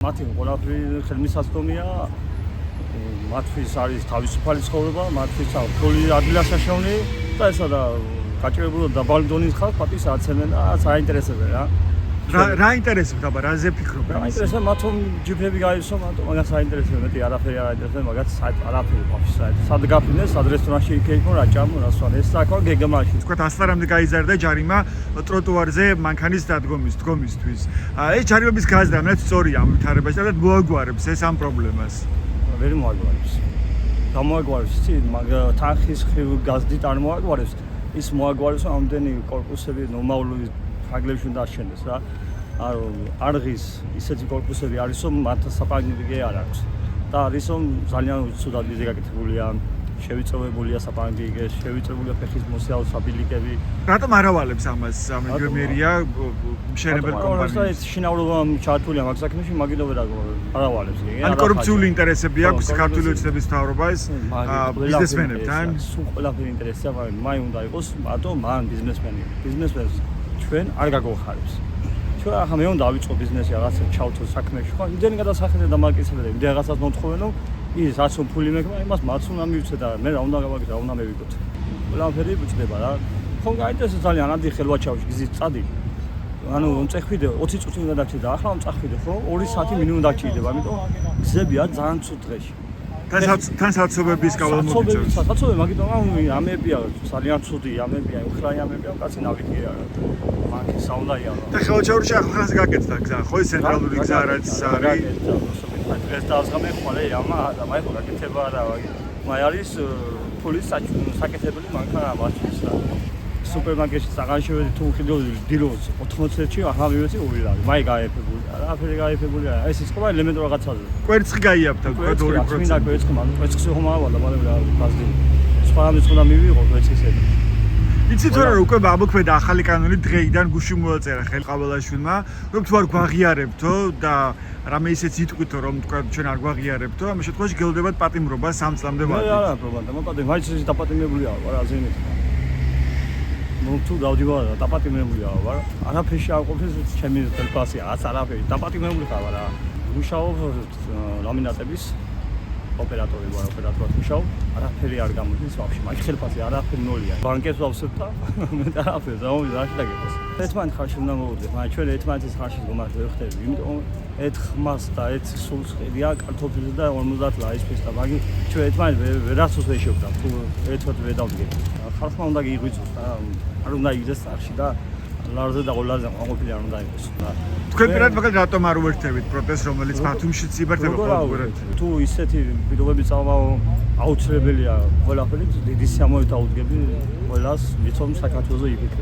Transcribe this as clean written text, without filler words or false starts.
მათი ყველაფერი ხელმისაწვდომია, მათთვის არის თავისუფალი ცხოვრება, მათთვის ფული ადგილსაშოვნი და ესა და გაჭირებულად დაბალი დონის ხალხს პატივს აცემენ და საინტერესებენ რა. რა ინტერესებს აბა რაზე ფიქრობენ? რა ინტერესებს მათომ ჯიფები გაისო, მათომ მაგას საინტერესებს მეტი არაფერი არ აინტერესებს, მაგაც არაფერი ყოფის საერთოდ. სად გაფრინდეს, სად რესტორანში იქეიქო, რა ჭამო, რა სვან, ეს საკვა გეგმაში. თქვა 100 ლარამდე გაიზარდა ჯარიმა ტროტუარზე მანქანის დგომისთვის. ეს ჯარიმების გაზრდა მე სწორია ამ ვითარებაში და მოაგვარებს ეს ამ პრობლემას. ვერ მოაგვარებს. გამოაგვარებს, მაგ თანხის გაზრდით არ მოაგვარებს. ის მოაგვარებს ამდენი კორპუსები ნორმალური ფაგლებში უნდა აშენდეს რა. არღის ისეთი კორპუსები არის, რომ მათ საპარკინგი არ აქვს. და არის, რომ ძალიან ცუდად გაკეთებულია, შევიწროებულია საპარკინგი, შევიწროებულია ფეხის მოსიაო საბილიკები. რატომ არ ავალებს ამას მერია მშენებელ კომპანიას? შინაურობა ჩართულია მაგ საქმეში, მაგით ვერ არ ავალებს კი. ან კორუფციული ინტერესები აქვს საქართველოს ოცნების მთავრობას ბიზნესმენებთან? სულ ყველაფერი ინტერესია, მაი უნდა იყოს მარტო მან ბიზნესმენი. ბიზნესმენს ჩვენ არ გაგვხარებს. ჩვენ ახლა მე უნდა ავიწყო ბიზნესი რაღაცა ჩავთო საქმეში, ხო? იმდენი გადასახედე და მარკეტინგები, იმდენი რაღაცას მომთხოვენ, რომ ის რაც ფული მეკმა, იმას მათ უნდა მივცე და მე რა უნდა გავაკეთე, რა უნდა მევიკოთ. ყველაფერი ბუჭდება რა. ხომ გაინტერესებს ძალიან ადი ხელვაჩავში გზით წადი. ანუ წეხვიდე 20 წუთი უნდა დაგჭირდა, ახლა წახვიდე, ხო? 2 საათი მინიმუმ დაგჭირდება, ამიტომ გზებია ძალიან ცუდ დღეში. თან საცობების გავლენით. საცობები, მაგიტომ ამებია ძალიან ცუდი, ამებია, უხრაი ამებია, კაცი ნავიგია. მანქი საუნდაია. და ხელჩაურში ახალს გაკეთდა გზა, ხო ეს ცენტრალური გზა რაც არის. ეს დაასღამე ხოლე ამა და მაი ხო გაკეთება და მაი არის ფულის საკეთებელი მანქანა მაშინ რა. სუპერმარკეტში საღან შევედი თუ ხიდოდი დილოს 80-ში ახლა მივეცი 2 ლარი. მაი გაიფებული. არაფერი გაიფებულია. ეს ის ყვა ელემენტური რაღაცაა. კვერცხი გაიაფთა თქვა 2%. მინდა კვერცხი, მაგრამ კვერცხი ხომ ავალა, მაგრამ გაზდი. სხვა რამის უნდა მივიღო კვერცხისები. იცით რა უკვე ამოქმედა ახალი კანონი დღეიდან გუში მოაწერა ხელყაველაშვილმა, რომ თუ არ გვაღიარებთო და რამე ისეც იტყვითო რომ თქვა ჩვენ არ გვაღიარებთო, ამ შემთხვევაში გელოდებათ პატიმრობა 3 წლამდე ვადით. მე არა პრობლემა, მოკადე მაინც ის დაპატიმრებულია, რა ზენით. თუ დავდივარ და დაპატიმრებულია, არაფერში არ ყოფნის ჩემი ხელფასი, არაფერი, დაპატიმრებული ხარ რა. მუშაობ ლამინატების ოპერატორი ვარ, ოპერატორად მუშაობ, არაფერი არ გამოდის ვაფშე, მაგ ხელფასი არაფერი ნოლია. ბანკებს ვავსებ და მე არაფერს რაში დაგეყოს. ერთმანეთ ხარში უნდა მოვუდგეთ, მაგრამ ჩვენ ერთმანეთის ხარში გომართ ვერ ხდები, იმიტომ ერთ ხმას და ერთ სულს ყიდია კარტოფილზე და 50 ლაისფერს და მაგი ჩვენ ერთმანეთ ვერასოს ვერ შევდავთ, თუ ერთად ვერ დავდგეთ. ხალხმა უნდა გიღვიძოს და არ უნდა იგდეს სახში და ლარზე და ყოლაზე ყანყოფილი არ უნდა იყოს. თქვენ პირად მაგალ რატომ არ უერთდებით პროტესტს, რომელიც ბათუმშიც იბრძება ყოველგვარად? თუ ისეთი პირობები წავაო აუცილებელია ყველაფერი, დიდი სიამოვნებით აუდგები ყველას, ვიცით საქართველოს იფიქრე.